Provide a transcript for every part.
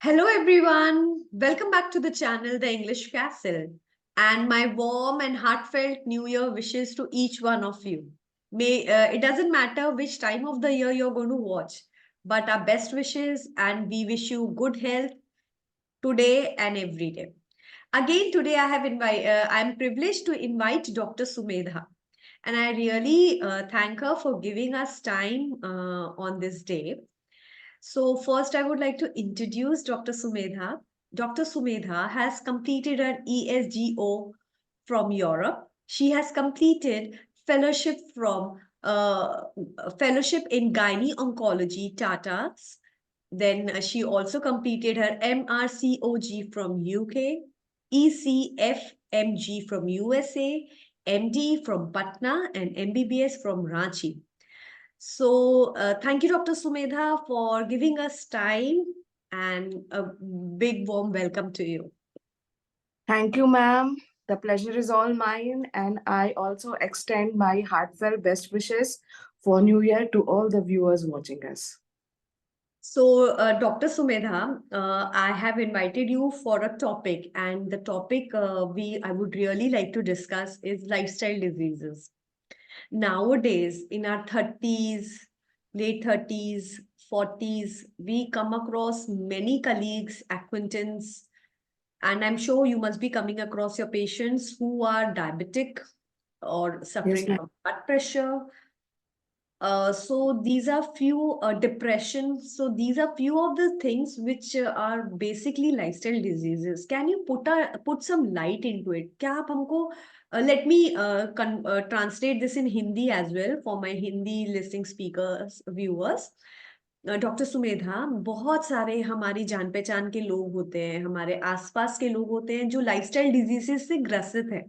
Hello, everyone. Welcome back to the channel, The English Castle. And my warm and heartfelt New Year wishes to each one of you. May it doesn't matter which time of the year you're going to watch, but our best wishes, and we wish you good health today and every day. Again, today I'm privileged to invite Dr. Sumedha, and I really thank her for giving us time on this day. So first, I would like to introduce Dr. Sumedha. Dr. Sumedha has completed an ESGO from Europe. She has completed fellowship from fellowship in gynae oncology, Tata's. Then she also completed her MRCOG from UK, ECFMG from USA, MD from Patna, and MBBS from Ranchi. So, thank you, Dr. Sumedha, for giving us time and a big warm welcome to you. Thank you, ma'am. The pleasure is all mine, and I also extend my heartfelt best wishes for New Year to all the viewers watching us. So, Dr. Sumedha, I have invited you for a topic, and the topic I would really like to discuss is lifestyle diseases. Nowadays, in our 30s, late 30s, 40s, we come across many colleagues, acquaintances, and I'm sure you must be coming across your patients who are diabetic or suffering Yes, from blood pressure. So these are few depression. So these are few of the things which are basically lifestyle diseases. Can you put some light into it? क्या आप हमको let me translate this in Hindi as well for my Hindi listening speakers viewers. Doctor Sumedha, बहुत सारे हमारी जान पहचान के लोग होते हैं, हमारे आसपास के लोग होते हैं जो लाइफस्टाइल डिजीजेस से ग्रसित है।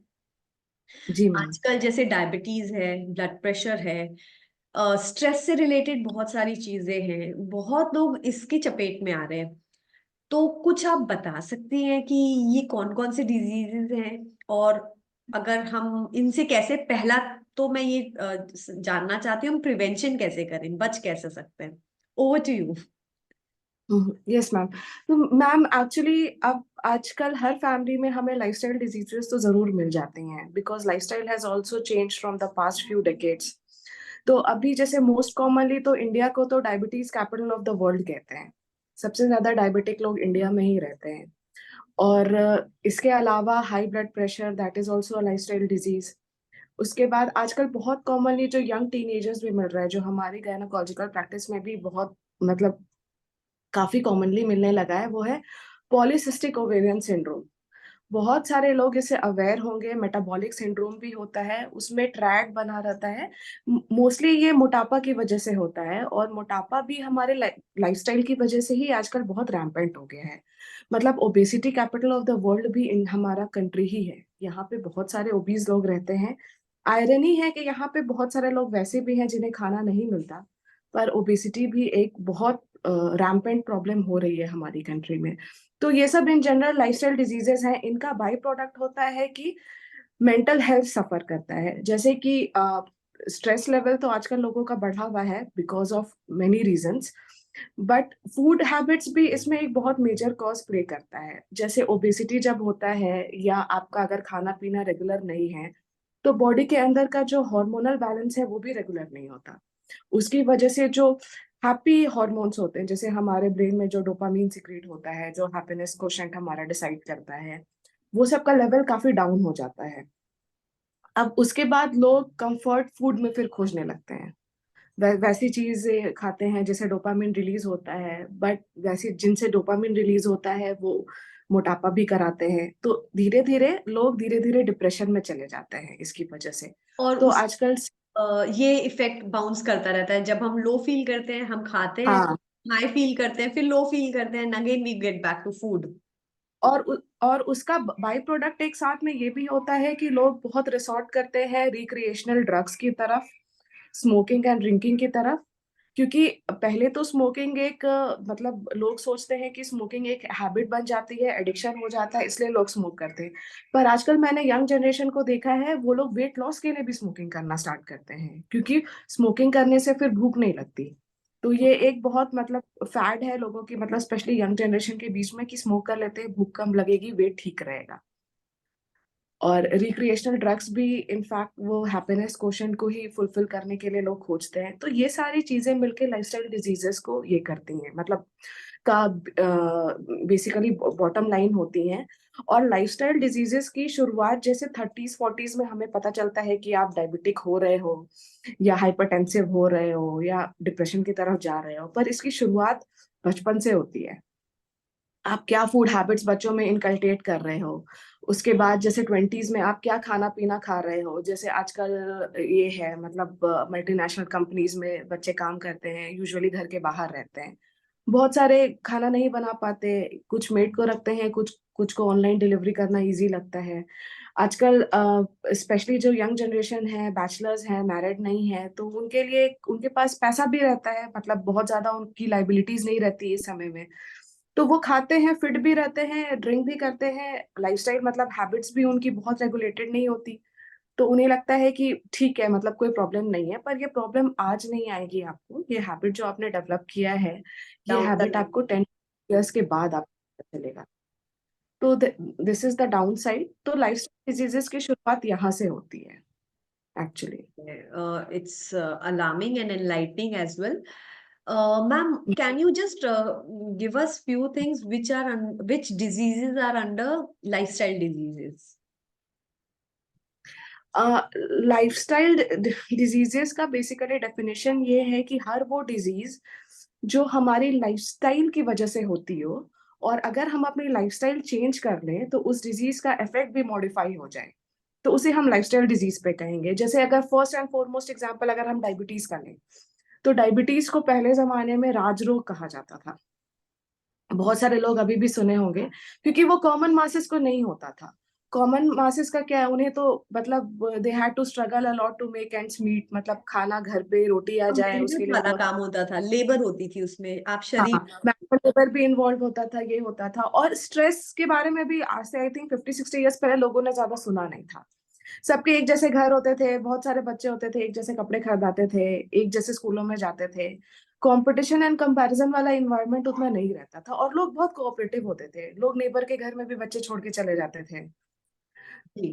जी मैम। आजकल जैसे डायबिटीज है, ब्लड प्रेशर है, स्ट्रेस से रिलेटेड बहुत सारी चीजें हैं, बहुत लोग इसकी चपेट में आ रहे हैं। तो कुछ आप बता सकती हैं कि ये कौन कौन से डिजीजेस हैं, और अगर हम इनसे कैसे, पहला तो मैं ये जानना चाहती हूँ, हम प्रिवेंशन कैसे करें, बच कैसे सकते हैं। Over to you. Yes ma'am. तो मैम एक्चुअली अब आजकल हर फैमिली में हमें लाइफस्टाइल डिजीजेस तो जरूर मिल जाते हैं, because lifestyle has also change from the past few decades. तो अभी जैसे मोस्ट कॉमनली तो इंडिया को तो diabetes capital of the world कहते हैं। सबसे ज्यादा डायबिटिक लोग इंडिया में ही रहते हैं। और इसके अलावा high blood pressure, that is also lifestyle disease. उसके बाद आजकल बहुत कॉमनली जो यंग टीनेजर्स भी मिल रहा है, जो हमारी गायनोकोलॉजिकल प्रैक्टिस में भी बहुत मतलब काफी कॉमनली मिलने लगा है, वो है पॉलीसिस्टिक ओवेरियन सिंड्रोम। बहुत सारे लोग इससे अवेयर होंगे। मेटाबॉलिक सिंड्रोम भी होता है, उसमें ट्रैक बना रहता है। मोस्टली ये मोटापा की वजह से होता है, और मोटापा भी हमारे लाइफस्टाइल की वजह से ही आजकल बहुत रैम्पेंट हो गया है। मतलब obesity capital of the world भी इन हमारा कंट्री ही है। यहाँ पे बहुत सारे ओबीज लोग रहते हैं। आयरनी है कि यहाँ पे बहुत सारे लोग वैसे भी हैं जिन्हें खाना नहीं मिलता, पर ओबेसिटी भी एक बहुत रैम्पेंट प्रॉब्लम हो रही है हमारी कंट्री में। तो ये सब इन जनरल लाइफस्टाइल डिजीजेस हैं। इनका बाई प्रोडक्ट होता है कि मेंटल हेल्थ सफर करता है। जैसे कि स्ट्रेस लेवल तो आजकल लोगों का बढ़ा हुआ है because of many reasons, but food habits भी इसमें एक बहुत मेजर कॉज प्ले करता है। जैसे ओबेसिटी जब होता है, या आपका अगर खाना पीना रेगुलर नहीं है, तो बॉडी के अंदर का जो हार्मोनल बैलेंस है वो भी रेगुलर नहीं होता। उसकी वजह से जो हैप्पी हॉर्मोन्स होते हैं, जैसे हमारे ब्रेन में जो डोपामीन सिक्रेट होता है, जो हैप्पीनेस कोशेंट हमारा डिसाइड करता है, वो सब का लेवल काफी डाउन हो जाता है। अब उसके बाद लोग कंफर्ट फूड में फिर खोजने लगते हैं। वैसी चीजें खाते हैं जिससे डोपामिन रिलीज होता है, बट वैसी जिनसे डोपामिन रिलीज होता है वो मोटापा भी कराते हैं। तो धीरे धीरे लोग धीरे धीरे डिप्रेशन में चले जाते हैं इसकी वजह से। और तो उस आजकल ये इफेक्ट बाउंस करता रहता है, जब हम लो फील करते हैं हम खाते हैं, हाँ, हाई फील करते हैं फिर लो फील करते हैं, again we get back to food. और उसका बाई प्रोडक्ट एक साथ में ये भी होता है कि लोग बहुत रिसॉर्ट करते हैं रिक्रिएशनल ड्रग्स की तरफ, स्मोकिंग एंड ड्रिंकिंग की तरफ। क्योंकि पहले तो स्मोकिंग एक मतलब लोग सोचते हैं कि स्मोकिंग एक हैबिट बन जाती है, एडिक्शन हो जाता है, इसलिए लोग स्मोक करते हैं। पर आजकल मैंने यंग जनरेशन को देखा है, वो लोग वेट लॉस के लिए भी स्मोकिंग करना स्टार्ट करते हैं, क्योंकि स्मोकिंग करने से फिर भूख नहीं लगती। तो ये एक बहुत मतलब फैड है लोगों की, मतलब स्पेशली यंग जनरेशन के बीच में, कि स्मोक कर लेते हैं, भूख कम लगेगी, वेट ठीक रहेगा। और रिक्रिएशनल ड्रग्स भी इनफैक्ट वो हैप्पीनेस क्वोशेंट को ही फुलफिल करने के लिए लोग खोजते हैं। तो ये सारी चीजें मिलके लाइफस्टाइल डिजीजेस को ये करती हैं, मतलब का बेसिकली बॉटम लाइन होती हैं। और लाइफस्टाइल डिजीजेस की शुरुआत जैसे 30s 40s में हमें पता चलता है कि आप डायबिटिक हो रहे हो या हाइपरटेंसिव हो रहे हो या डिप्रेशन की तरफ जा रहे हो, पर इसकी शुरुआत बचपन से होती है। आप क्या फूड हैबिट्स बच्चों में इनकल्टेट कर रहे हो, उसके बाद जैसे 20s में आप क्या खाना पीना खा रहे हो। जैसे आजकल ये है, मतलब मल्टीनेशनल कंपनीज में बच्चे काम करते हैं, यूजुअली घर के बाहर रहते हैं, बहुत सारे खाना नहीं बना पाते, कुछ मेड को रखते हैं, कुछ कुछ को ऑनलाइन डिलीवरी करना इजी लगता है। आजकल स्पेशली जो यंग जनरेशन है, बैचलर्स हैं, मैरिड नहीं है, तो उनके लिए उनके पास पैसा भी रहता है, मतलब बहुत ज्यादा उनकी लाइबिलिटीज नहीं रहती इस समय में। तो वो खाते हैं, फिट भी रहते हैं, ड्रिंक भी करते हैं, लाइफस्टाइल मतलब हैबिट्स भी उनकी बहुत रेगुलेटेड नहीं होती। तो उन्हें लगता है कि ठीक है, मतलब कोई प्रॉब्लम नहीं है, पर ये प्रॉब्लम आज नहीं आएगी आपको। ये हैबिट जो आपने डेवलप किया है, ये डाउन द हैबिट लाइन। आपको 10 years के बाद आपको पता चलेगा। तो this is the down side. तो लाइफस्टाइल डिजीजेस की शुरुआत यहाँ से होती है actually. It's alarming and enlightening as well. Ma'am, can you just give us few things which are which diseases are under lifestyle diseases? Lifestyle diseases का basically definition ये है कि हर वो डिजीज जो हमारी लाइफस्टाइल की वजह से होती हो, और अगर हम अपनी लाइफस्टाइल चेंज कर लें तो उस डिजीज का इफेक्ट भी मॉडिफाई हो जाए, तो उसे हम लाइफस्टाइल डिजीज पे कहेंगे। जैसे अगर फर्स्ट एंड फॉरमोस्ट एग्जांपल अगर हम डायबिटीज का लें, तो डायबिटीज को पहले जमाने में राजरोग कहा जाता था। बहुत सारे लोग अभी भी सुने होंगे, क्योंकि वो कॉमन मासेस को नहीं होता था। कॉमन मासेस का क्या है, उन्हें तो मतलब they had to struggle a lot to make ends meet, मतलब खाना घर पे रोटी आ जाए मेहनत उसके लिए वाला बहुत। काम होता था, लेबर होती थी उसमें, आप हाँ, शरीर। मैनुअल लेबर भी इन्वॉल्व होता था, ये होता था। और स्ट्रेस के बारे में भी आज से आई थिंक 50-60 years पहले लोगों ने ज्यादा सुना नहीं था। सबके एक जैसे घर होते थे, बहुत सारे बच्चे होते थे, एक जैसे कपड़े खरीदाते थे, एक जैसे स्कूलों में जाते थे। कंपटीशन एंड कंपैरिजन वाला इन्वायरमेंट उतना नहीं रहता था, और लोग बहुत कोऑपरेटिव होते थे। लोग नेबर के घर में भी बच्चे छोड़ के चले जाते थे। जी।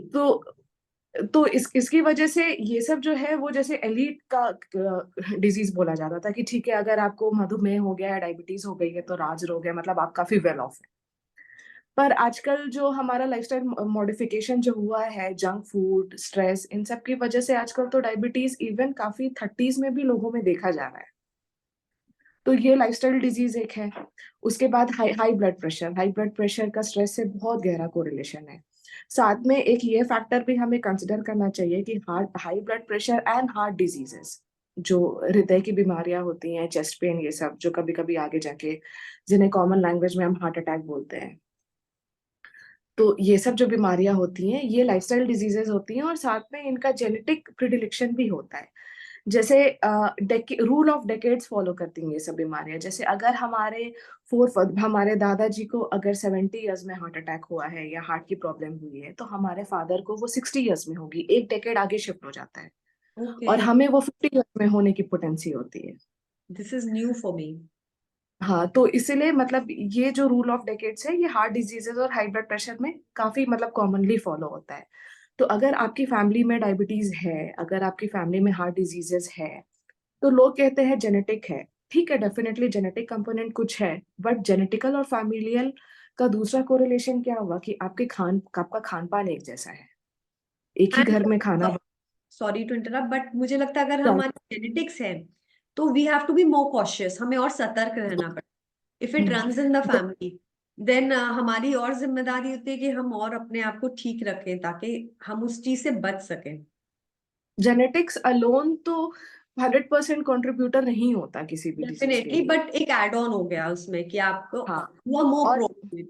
तो इसकी वजह से ये सब जो है वो जैसे एलीट का डिजीज बोला जाता था, कि ठीक है, अगर आपको मधुमेह हो गया है, डायबिटीज हो गई है, तो राज रोग है, मतलब आप काफी वेल ऑफ है। पर आजकल जो हमारा लाइफस्टाइल मॉडिफिकेशन जो हुआ है, जंक फूड, स्ट्रेस, इन सब की वजह से आजकल तो डायबिटीज इवन काफी 30s में भी लोगों में देखा जा रहा है। तो ये लाइफस्टाइल डिजीज एक है। उसके बाद हाई हाई ब्लड प्रेशर का स्ट्रेस से बहुत गहरा कोरिलेशन है। साथ में एक ये फैक्टर भी हमें कंसिडर करना चाहिए कि heart high blood pressure and heart diseases, जो हृदय की बीमारियां होती हैं, चेस्ट पेन, ये सब जो कभी कभी आगे जाके, जिन्हें कॉमन लैंग्वेज में हम हार्ट अटैक बोलते हैं, तो ये सब जो बीमारियां होती हैं, ये लाइफस्टाइल डिजीजेस होती हैं। और साथ में इनका जेनेटिक प्रिडिलेक्शन भी होता है। जैसे रूल ऑफ डेकेड्स फॉलो करती हैं ये सब बीमारियां। जैसे अगर हमारे दादाजी को अगर 70 years में हार्ट अटैक हुआ है या हार्ट की प्रॉब्लम हुई है, तो हमारे फादर को वो 60 years में होगी, एक डेकेड आगे शिफ्ट हो जाता है। ओके। और हमें वो 50 years में होने की पोटेंसी होती है। This is new for me. हाँ, तो इसीलिए मतलब ये जो रूल ऑफ डेकेड्स है, ये हार्ट डिजीजेस और हाई ब्लड प्रेशर में काफी मतलब कॉमनली फॉलो होता है। तो अगर आपकी फैमिली में डायबिटीज है, अगर आपकी फैमिली में हार्ट डिजीजेस है, तो लोग कहते हैं जेनेटिक है। ठीक है, डेफिनेटली जेनेटिक कंपोनेंट कुछ है, बट जेनेटिकल और फैमिलियल का दूसरा कोरिलेशन क्या हुआ कि आपका खान पान एक जैसा है, एक ही एंड घर में खाना सॉरी टू इंटरप्ट, बट मुझे लगता है अगर चल। हमारी जेनेटिक्स है तो we have to be more cautious, हमें और सतर्क रहना पड़ेगा। If it runs in the family, then हमारी और जिम्मेदारी होती है कि हम और अपने आप को ठीक रखें ताकि हम उस चीज से बच सकें। जेनेटिक्स अलोन तो 100% कंट्रीब्यूटर नहीं होता किसी भी डिजीज के डेफिनेटली, लिए। बट एक एड ऑन हो गया उसमें कि आपको हाँ, यू आर मोर और प्रोन।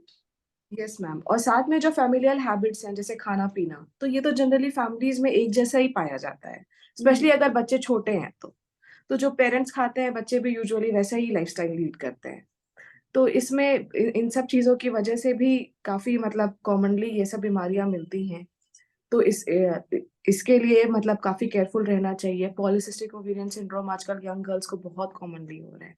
यस मैम, और साथ में जो फैमिलियल हैबिट्स हैं, जैसे खाना पीना, तो ये तो जनरली फैमिलीज में एक जैसा ही पाया जाता है, स्पेशली अगर बच्चे छोटे हैं तो जो पेरेंट्स खाते हैं, बच्चे भी यूजुअली वैसा ही लाइफस्टाइल लीड करते हैं। तो इसमें इन सब चीजों की वजह से भी काफी मतलब कॉमनली ये सब बीमारियां मिलती हैं। तो इसके लिए मतलब काफी केयरफुल रहना चाहिए। पॉलीसिस्टिक ओवेरियन सिंड्रोम आजकल यंग गर्ल्स को बहुत कॉमनली हो रहा है।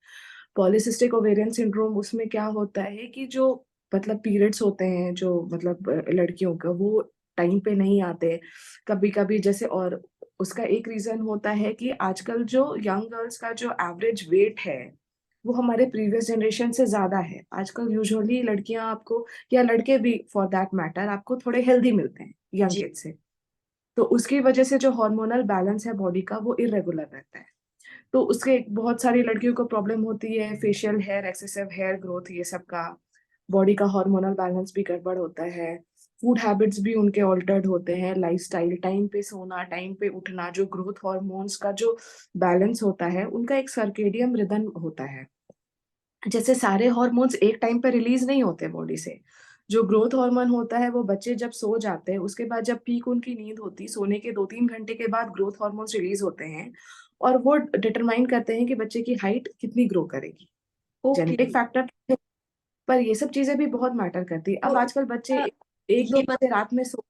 पॉलीसिस्टिक ओवेरियन सिंड्रोम, उसमें क्या होता है कि जो मतलब पीरियड्स होते हैं जो मतलब लड़कियों का, वो टाइम पे नहीं आते कभी कभी जैसे। और उसका एक रीजन होता है कि आजकल जो यंग गर्ल्स का जो एवरेज वेट है वो हमारे प्रीवियस जनरेशन से ज्यादा है। आजकल यूजुअली लड़कियां आपको, या लड़के भी फॉर दैट मैटर, आपको थोड़े हेल्दी मिलते हैं यंग जी। एज से। तो उसकी वजह से जो हार्मोनल बैलेंस है बॉडी का वो इरेगुलर रहता है। तो उसके बहुत सारी लड़कियों को प्रॉब्लम होती है, facial hair, excessive hair growth, ये सब का। बॉडी का हार्मोनल बैलेंस भी गड़बड़ होता है। फूड हैबिट्स भी उनके ऑल्टर्ड होते हैं, लाइफस्टाइल, टाइम पे सोना, टाइम पे उठना, जो ग्रोथ हार्मोन्स का जो बैलेंस होता है, उनका एक सर्केडियम रिदम होता है। जैसे सारे हार्मोन्स एक टाइम पे रिलीज नहीं होते बॉडी से। जो ग्रोथ हार्मोन होता है वो बच्चे जब सो जाते हैं उसके बाद, जब पीक उनकी नींद होती, सोने के 2-3 घंटे के बाद ग्रोथ हार्मोन्स रिलीज होते हैं। और वो डिटरमाइन करते हैं कि बच्चे की हाइट कितनी ग्रो करेगी। ओके। जेनेटिक फैक्टर, पर ये सब चीजें भी बहुत मैटर करती है। अब तो आजकल बच्चे अ, एक दो ये बजे रात में सो।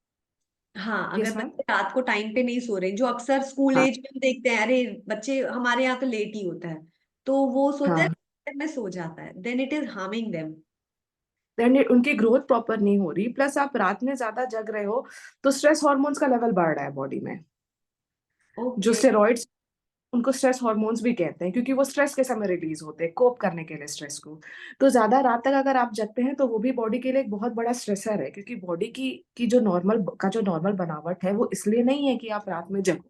हाँ, अगर यस मैम। बच्चे रात को टाइम पे नहीं सो रहे, जो अक्सर स्कूल हाँ एज में हम देखते हैं, अरे बच्चे हमारे यहाँ तो लेट ही होता है, तो वो सोते हाँ। हैं में सो जाता है, then it is harming them. Then उनकी ग्रोथ प्रॉपर नहीं हो रही, प्लस आप रात में ज्यादा जग रहे हो तो स्ट्रेस हार्मोन्स का लेवल बढ़ रहा है बॉडी में। जो ओके। स्टेरॉइड्स, उनको स्ट्रेस हार्मोन्स भी कहते हैं क्योंकि वो स्ट्रेस के समय रिलीज होते हैं, कोप करने के लिए स्ट्रेस को। तो ज्यादा रात तक अगर आप जगते हैं तो वो भी बॉडी के लिए एक बहुत बड़ा स्ट्रेसर है, क्योंकि बॉडी की जो नॉर्मल बनावट है वो इसलिए नहीं है कि आप रात में जगो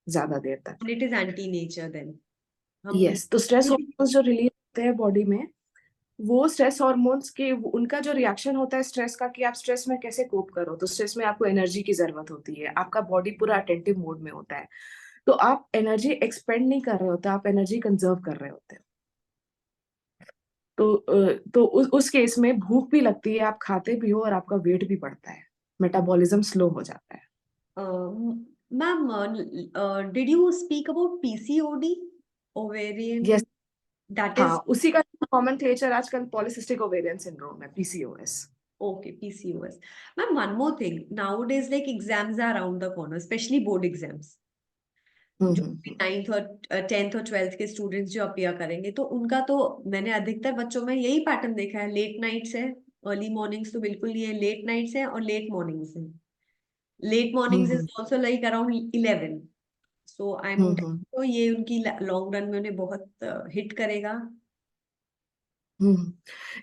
ज्यादा देर तक। It is anti nature then. हम यस, तो स्ट्रेस हार्मोन्स जो रिलीज होते हैं बॉडी में, वो स्ट्रेस हार्मोन्स के उनका जो रिएक्शन होता है स्ट्रेस का, कि आप स्ट्रेस में कैसे कोप करो। तो स्ट्रेस में आपको एनर्जी की जरूरत होती है, आपका बॉडी पूरा अटेंटिव मोड में होता है। तो आप एनर्जी एक्सपेंड नहीं कर रहे होते, आप एनर्जी कंजर्व कर रहे होते हैं। तो उस केस में भूख भी लगती है, आप खाते भी हो और आपका वेट भी बढ़ता है, मेटाबॉलिज्म स्लो हो जाता है। Ma'am, did you speak about PCOD, ovarian, yes. That हाँ, इज उसी का नॉमेनक्लेचर आजकल पॉलिसिस्टिक ओवेरियन सिंड्रोम है, PCOS. okay, PCOS. Ma'am, one more thing. Nowadays, like exams are around the corner, especially board exams. जो हम्म। Ninth और tenth और twelfth के students जो अपियर करेंगे, तो उनका तो मैंने अधिकतर बच्चों में यही पैटर्न देखा है, लेट नाइट्स है, अर्ली मॉर्निंग्स तो बिल्कुल नहीं है, लेट नाइट्स है और लेट मॉर्निंग्स है। Late mornings is hmm. Also like around 11। So I am, hmm. तो ये उनकी लॉन्ग रन में उन्हें बहुत हिट करेगा।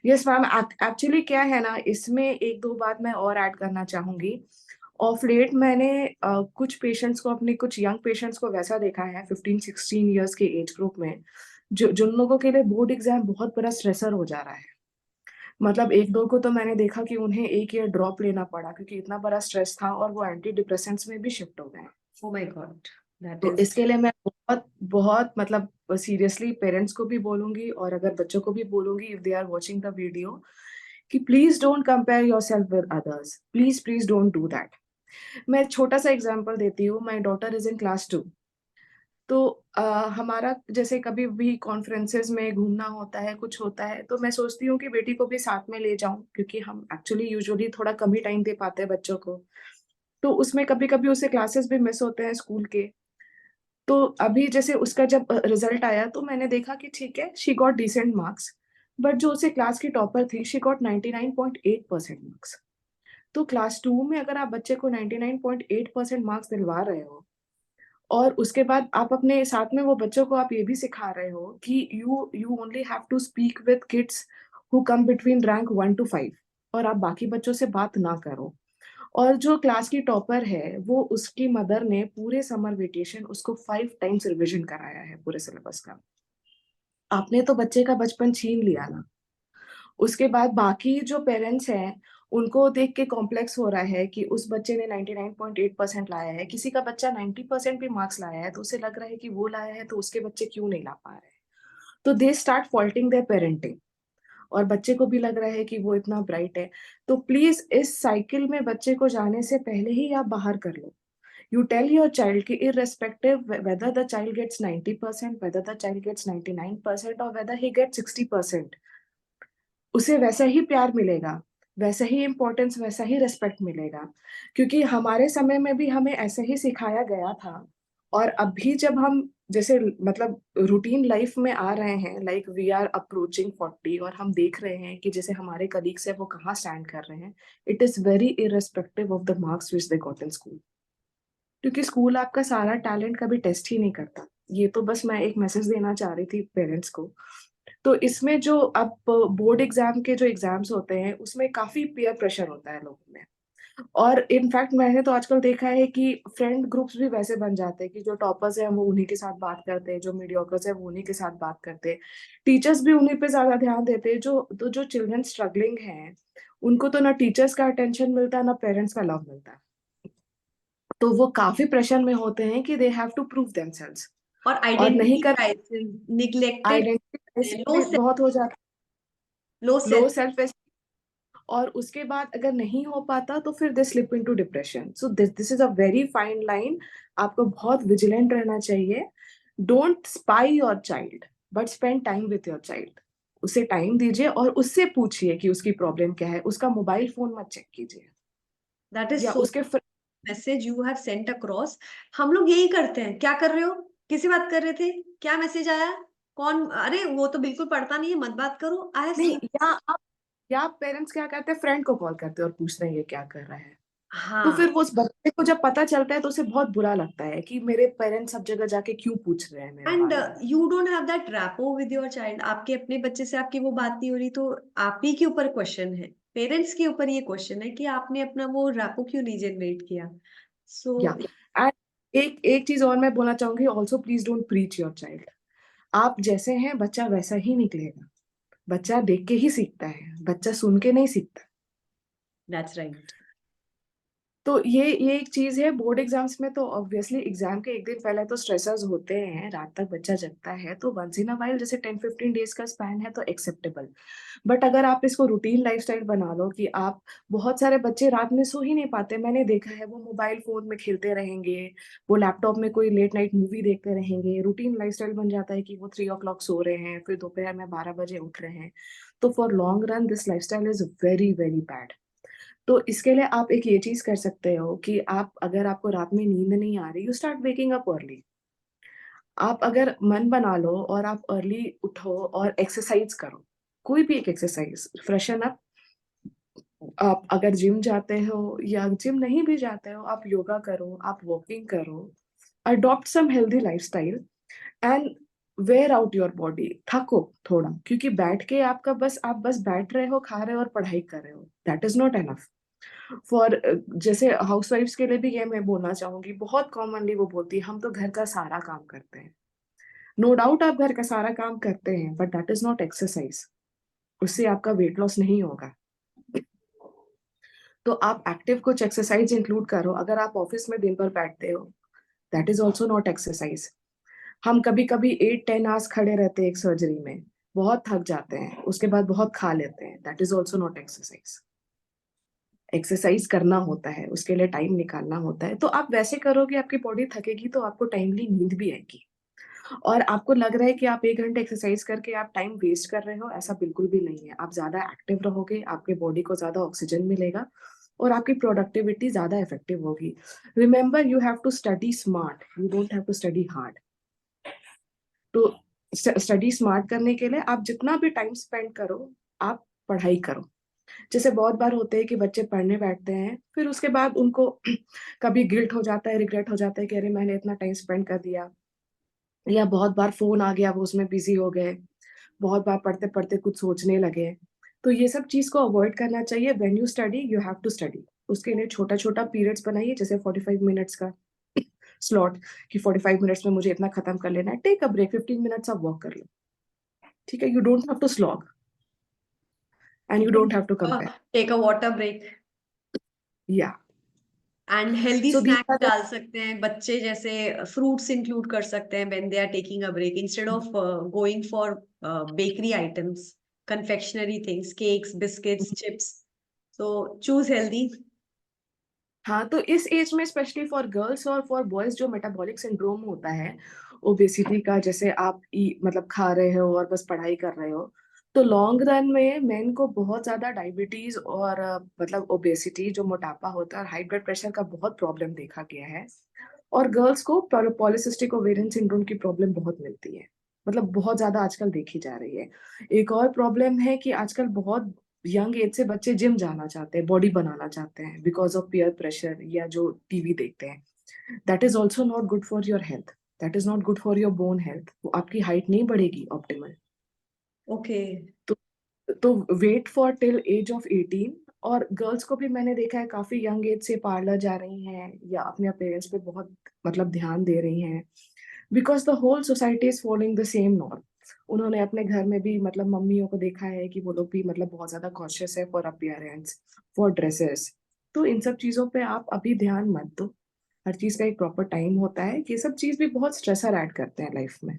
यस मैम, एक्चुअली क्या है ना, इसमें एक दो बात मैं और ऐड करना चाहूंगी। ऑफ लेट मैंने कुछ पेशेंट्स को, अपने कुछ यंग पेशेंट्स को वैसा देखा है 15-16 ईयर्स के एज ग्रुप में, जो जिन लोगों के लिए बोर्ड एग्जाम बहुत बड़ा स्ट्रेसर हो जा रहा है। मतलब एक दो को तो मैंने देखा कि उन्हें एक ईयर ड्रॉप लेना पड़ा क्योंकि इतना बड़ा स्ट्रेस था, और वो एंटी डिप्रेसेंट्स में भी शिफ्ट हो गए। ओ माय गॉड, दैट तो इज। इसके लिए मैं बहुत बहुत मतलब सीरियसली पेरेंट्स को भी बोलूंगी, और अगर बच्चों को भी बोलूंगी, if they are watching the video, कि please don't compare yourself with others, please please don't do that. मैं छोटा सा एग्जांपल देती हूँ। My daughter is in class 2। तो हमारा जैसे कभी भी कॉन्फ्रेंसेस में घूमना होता है, कुछ होता है, तो मैं सोचती हूँ कि बेटी को भी साथ में ले जाऊं, क्योंकि हम एक्चुअली यूजुअली थोड़ा कम ही टाइम दे पाते हैं बच्चों को। तो उसमें कभी कभी उसे क्लासेस भी मिस होते हैं स्कूल के। तो अभी जैसे उसका जब रिजल्ट आया तो मैंने देखा कि ठीक है, she got decent marks, but जो उसे क्लास की टॉपर थी, शी गॉट 99.8% मार्क्स। तो क्लास 2 में अगर आप बच्चे को 99.8% मार्क्स दिलवा रहे हो, और उसके बाद आप अपने साथ में वो बच्चों को आप ये भी सिखा रहे हो कि you you only have to speak with kids who come between rank 1 to 5, और आप बाकी बच्चों से बात ना करो। और जो क्लास की टॉपर है, वो उसकी मदर ने पूरे समर वेकेशन उसको 5 टाइम्स रिविजन कराया है पूरे सिलेबस का। आपने तो बच्चे का बचपन छीन लिया ना। उसके बाद बाकी जो पेरेंट्स हैं, उनको देख के कॉम्प्लेक्स हो रहा है कि उस बच्चे ने 99.8% लाया है, किसी का बच्चा 90% भी मार्क्स लाया है, तो उसे लग रहा है कि वो लाया है तो उसके बच्चे क्यों नहीं ला पा रहे हैं। तो they start faulting their parenting, और बच्चे को भी लग रहा है कि वो इतना ब्राइट है। तो प्लीज इस साइकिल में बच्चे को जाने से पहले ही आप बाहर कर लो। You tell your child कि irrespective whether the child gets 90%, whether the child gets 99%, or whether he gets 60%, उसे वैसा ही प्यार मिलेगा। वैसा ही इम्पोर्टेंस, वैसा ही रिस्पेक्ट मिलेगा। क्योंकि हमारे समय में भी हमें ऐसे ही सिखाया गया था, और अभी जब हम जैसे मतलब रूटीन लाइफ में आ रहे हैं, लाइक वी आर अप्रोचिंग 40, और हम देख रहे हैं कि जैसे हमारे कलीग्स हैं वो कहाँ स्टैंड कर रहे हैं, it is very irrespective of the marks which they got in school. क्योंकि स्कूल आपका सारा टैलेंट कभी टेस्ट ही नहीं करता। ये तो बस मैं एक मैसेज देना चाह रही थी पेरेंट्स को। तो इसमें जो अब बोर्ड एग्ज़ाम के जो एग्ज़ाम्स होते हैं, उसमें काफ़ी पीयर प्रेशर होता है लोगों में। और इनफैक्ट मैंने तो आजकल देखा है कि फ्रेंड ग्रुप्स भी वैसे बन जाते हैं कि जो टॉपर्स हैं वो उन्हीं के साथ बात करते हैं, जो मीडियोकर्स हैं वो उन्हीं के साथ बात करते हैं। टीचर्स भी उन्हीं पे ज़्यादा ध्यान देते हैं, जो चिल्ड्रन स्ट्रगलिंग हैं, उनको तो ना टीचर्स का अटेंशन मिलता है, ना पेरेंट्स का लव मिलता है। तो वो काफ़ी प्रेशर में होते हैं कि they have to prove themselves, और और नहीं आइडेंटिटी कर crisis, neglected, identity low crisis बहुत हो जाता लो है, लो सेल्फ। सेल्फ एस्टीम, और उसके बाद अगर नहीं हो पाता तो फिर they slip into depression. So this this is a very fine line, आपको बहुत विजिलेंट रहना चाहिए। Don't spy your child, but spend time with your child. उसे टाइम दीजिए और उससे पूछिए कि उसकी प्रॉब्लम क्या है, उसका मोबाइल फ़ोन मत चेक कीजिए, दैट इज या सो उसके message you have sent across. हम लोग यही करते हैं, क्या कर रहे हो, किसी बात कर रहे थे, क्या मैसेज आया, कौन, अरे वो तो बिल्कुल पढ़ता नहीं है, मत बात करो, आई हैव नहीं, सीन। या पेरेंट्स क्या करते हैं, फ्रेंड को कॉल करते हैं और पूछते हैं ये क्या कर रहा है। तो फिर हाँ। वो उस बच्चे को जब पता चलता है तो उसे बहुत बुरा लगता है कि मेरे पेरेंट्स सब जगह जाके क्यों पूछ रहे हैं मेरे एंड बारे में। You don't have that rapport with your child, आपके अपने बच्चे से आपकी वो बात नहीं हो रही, तो आप ही के ऊपर क्वेश्चन है, पेरेंट्स के ऊपर ये क्वेश्चन है कि आपने अपना वो रैपो क्यों नहीं जनरेट किया। सो या एंड एक एक चीज और मैं बोलना चाहूंगी, also please don't preach your child. आप जैसे हैं बच्चा वैसा ही निकलेगा। बच्चा देख के ही सीखता है, बच्चा सुन के नहीं सीखता। That's right. तो ये एक चीज़ है। बोर्ड एग्ज़ाम्स में तो ऑब्वियसली एग्ज़ाम के 1 दिन पहले तो स्ट्रेसर्स होते हैं, रात तक बच्चा जगता है, तो वन्स इन अ व्हाइल जैसे 10-15 डेज़ का स्पैन है तो एक्सेप्टेबल। बट अगर आप इसको रूटीन लाइफ़स्टाइल बना लो कि आप, बहुत सारे बच्चे रात में सो ही नहीं पाते, मैंने देखा है, वो मोबाइल फ़ोन में खेलते रहेंगे, वो लैपटॉप में कोई लेट नाइट मूवी देखते रहेंगे, रूटीन लाइफ़स्टाइल बन जाता है कि वो 3 o'clock सो रहे हैं, फिर दोपहर में 12 बजे उठ रहे हैं। तो for long run this lifestyle is very, very bad. तो इसके लिए आप एक ये चीज़ कर सकते हो कि आप, अगर आपको रात में नींद नहीं आ रही, you start waking up early. आप अगर मन बना लो और आप अर्ली उठो और एक्सरसाइज़ करो। कोई भी एक एक्सरसाइज़, फ्रेशन अप। आप अगर जिम जाते हो या जिम नहीं भी जाते हो, आप योगा करो, आप वॉकिंग करो। Adopt some healthy lifestyle and wear out your body. थको थोड़ा, क्योंकि बैठ के आप बस बैठ रहे हो, खा रहे हो और पढ़ाई कर रहे हो। That is not enough. For जैसे हाउसवाइफ्स के लिए भी ये मैं बोलना चाहूँगी, बहुत कॉमनली वो बोलती है, हम तो घर का सारा काम करते हैं। नो डाउट आप घर का सारा काम करते हैं, but that is not exercise. उससे आपका वेट लॉस नहीं होगा। तो आप एक्टिव कुछ एक्सरसाइज़ इंक्लूड करो। अगर आप ऑफ़िस में दिन भर बैठते हो, that is also not exercise. हम कभी-कभी 8-10 आवर्स खड़े रहते हैं एक सर्जरी में, बहुत थक जाते हैं, उसके बाद बहुत खा लेते हैं, that is also not exercise. Exercise करना होता है, उसके लिए टाइम निकालना होता है। तो आप वैसे करोगे, आपकी बॉडी थकेगी तो आपको टाइमली नींद भी आएगी। और आपको लग रहा है कि आप 1 घंटे एक्सरसाइज़ करके आप टाइम वेस्ट कर रहे हो, ऐसा बिल्कुल भी नहीं है। आप ज़्यादा एक्टिव रहोगे, आपकी बॉडी को ज़्यादा ऑक्सीजन मिलेगा और आपकी प्रोडक्टिविटी ज़्यादा इफेक्टिव होगी। Remember, you have to study smart, you don't have to study hard. तो स्टडी स्मार्ट करने के लिए आप जितना भी टाइम स्पेंड करो, आप पढ़ाई करो। जैसे बहुत बार होते हैं कि बच्चे पढ़ने बैठते हैं, फिर उसके बाद उनको कभी गिल्ट हो जाता है, रिग्रेट हो जाता है कि अरे मैंने इतना टाइम स्पेंड कर दिया, या बहुत बार फ़ोन आ गया, वो उसमें बिज़ी हो गए, बहुत बार पढ़ते-पढ़ते कुछ सोचने लगे। तो ये सब चीज़ को अवॉइड करना चाहिए। When you study, you have to study. उसके लिए छोटा-छोटा पीरियड्स बनाइए, जैसे 45 मिनट्स का स्लॉट, कि 45 मिनट्स में मुझे इतना खत्म कर लेना है। टेक अ ब्रेक, 15 मिनट्स आप वॉक कर लो, ठीक है? You don't have to slog and you don't have to compare. Take a water break. या and healthy so these snacks are the डाल सकते हैं बच्चे, जैसे फ्रूट्स इंक्लूड कर सकते हैं when they are taking a break, instead of going for bakery items, confectionery things, cakes, biscuits, chips. So choose healthy. हाँ, तो इस एज में स्पेशली फॉर गर्ल्स और फॉर बॉयज़ जो मेटाबॉलिक सिंड्रोम होता है, ओबेसिटी का, जैसे आप मतलब खा रहे हो और बस पढ़ाई कर रहे हो, तो लॉन्ग रन में मेन को बहुत ज्यादा डायबिटीज और मतलब ओबेसिटी जो मोटापा होता है और हाई ब्लड प्रेशर का बहुत प्रॉब्लम देखा गया है। और गर्ल्स को पॉलिसिस्टिक ओवेरियन सिंड्रोम की प्रॉब्लम बहुत मिलती है, मतलब बहुत ज्यादा आजकल देखी जा रही है। एक और प्रॉब्लम है कि आजकल बहुत यंग एज से बच्चे जिम जाना चाहते हैं, बॉडी बनाना चाहते हैं बिकॉज ऑफ पीयर प्रेशर या जो टीवी देखते हैं। That is also not good for your health, that is not good for your bone health. वो आपकी हाइट नहीं बढ़ेगी ऑप्टिमल। ओके। तो wait for till age of 18। और गर्ल्स को भी मैंने देखा है काफी यंग एज से पार्लर जा रही हैं या अपने अपीयरेंस पे बहुत मतलब ध्यान दे रही हैं, because the whole society is following the same norm. उन्होंने अपने घर में भी मतलब मम्मियों को देखा है कि वो लोग भी मतलब बहुत ज्यादा कॉन्शियस है फॉर अपीयरेंस, फॉर ड्रेसेस। तो इन सब चीजों पे आप अभी ध्यान मत दो। हर चीज का एक प्रॉपर टाइम होता है। ये सब चीज भी बहुत स्ट्रेसर ऐड करते हैं लाइफ में।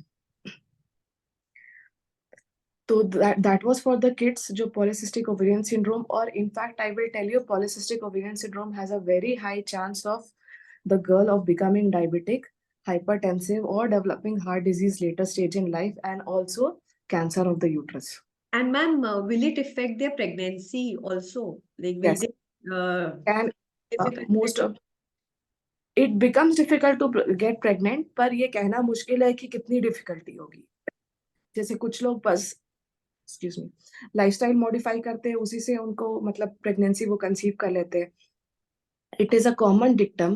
तो that was for the kids जो polycystic ovarian syndrome। और in fact I will tell you polycystic ovarian syndrome has a very high chance of the girl of becoming diabetic, hypertensive or developing heart disease later stage in life, and also cancer of the uterus. And ma'am, will it affect their pregnancy also? Like, will Yes, they and difficult? most of it becomes difficult to get pregnant, पर ये कहना मुश्किल है कि कितनी difficulty होगी। जैसे कुछ लोग बस एक्सक्यूज मी लाइफस्टाइल मॉडिफाई करते हैं, उसी से उनको मतलब प्रेगनेंसी वो कंसीव कर लेते हैं। It is a common dictum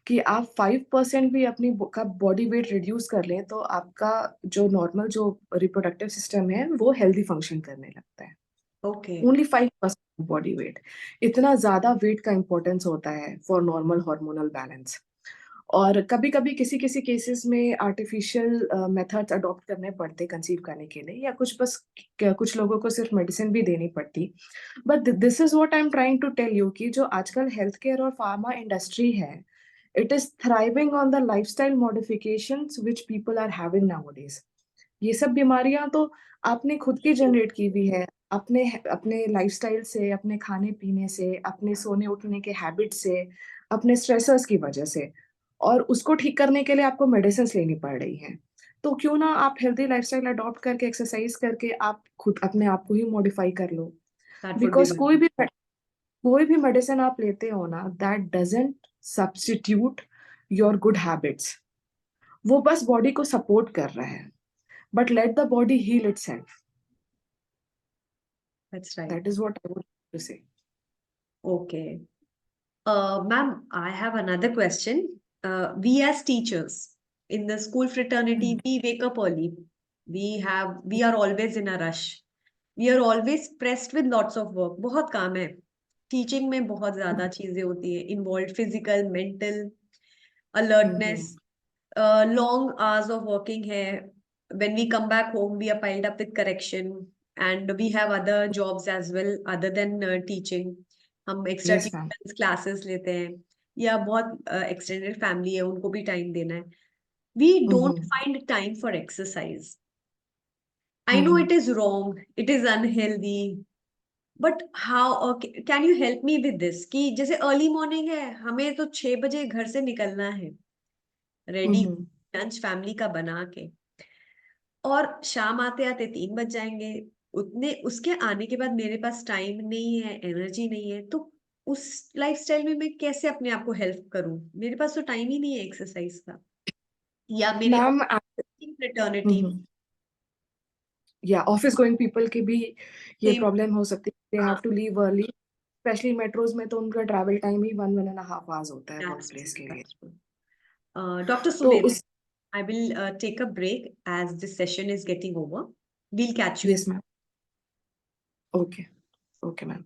कि आप 5% भी अपनी का बॉडी वेट रिड्यूस कर लें तो आपका जो नॉर्मल जो रिप्रोडक्टिव सिस्टम है वो हेल्दी फंक्शन करने लगता है। Okay. Only 5% body weight. इतना ज्यादा वेट का इंपॉर्टेंस होता है फॉर नॉर्मल हार्मोनल बैलेंस। और कभी कभी किसी किसी केसेस में आर्टिफिशियल मेथड्स अडॉप्ट करने पड़ते कंसीव करने के लिए, या कुछ बस कुछ लोगों को सिर्फ मेडिसिन भी देनी पड़ती। But this is what I am trying to tell you कि जो आजकल हेल्थ केयर और फार्मा इंडस्ट्री है, it is thriving on the lifestyle modifications which people are having nowadays. ये सब बीमारियां तो आपने खुद की जनरेट की हुई है, अपने अपने लाइफस्टाइल से, अपने खाने पीने से, अपने सोने उठने के हैबिट से, अपने स्ट्रेसर्स की वजह से। और उसको ठीक करने के लिए आपको मेडिसिन लेनी पड़ रही हैं। तो क्यों ना आप हेल्दी लाइफस्टाइल अडॉप्ट करके एक्सरसाइज करके आप खुद अपने आप को ही मॉडिफाई कर लो। That would be because good. कोई भी मेडिसिन आप लेते हो ना, that doesn't substitute your good habits. वो बस बॉडी को सपोर्ट कर रहा है, but let the body heal itself. That's right. That is what I would to say. Okay. Ma'am, I have another question. We as teachers in the school fraternity, we wake up early. We are always in a rush. We are always pressed with lots of work. बहुत काम है. Teaching में बहुत ज़्यादा चीजें होती हैं. Involved physical, mental, alertness, long hours of working है. When we come back home, we are piled up with correction, and we have other jobs as well other than teaching. हम extra yes ma'am. Tuitions classes लेते हैं, या बहुत extended family है, उनको भी time देना है. We don't find time for exercise. I know it is wrong, it is unhealthy, but how can you help me with this? कि जैसे अर्ली मॉर्निंग है, हमें तो 6 बजे घर से निकलना है, रेडी लंच फैमिली का बना के, और शाम आते आते 3 बज जाएंगे. उतने उसके आने के बाद मेरे पास टाइम नहीं है, एनर्जी नहीं है, तो उस लाइफस्टाइल में मैं कैसे अपने आप को हेल्प करूं? मेरे पास तो टाइम ही नहीं है एक्सरसाइज का, या मेरे मैम फ्रेटर्निटी या ऑफिस गोइंग पीपल की भी ये सेम. प्रॉब्लम हो सकती है। They have to leave early, specially metros में तो उनका ट्रैवल टाइम ही 1.5 आवर्स होता है वर्क That's प्लेस true, के लिए। that's true. Dr. तो Sumit, उस I will take a break as this session is getting over. We'll catch you in. Yes ma'am. Okay, okay ma'am.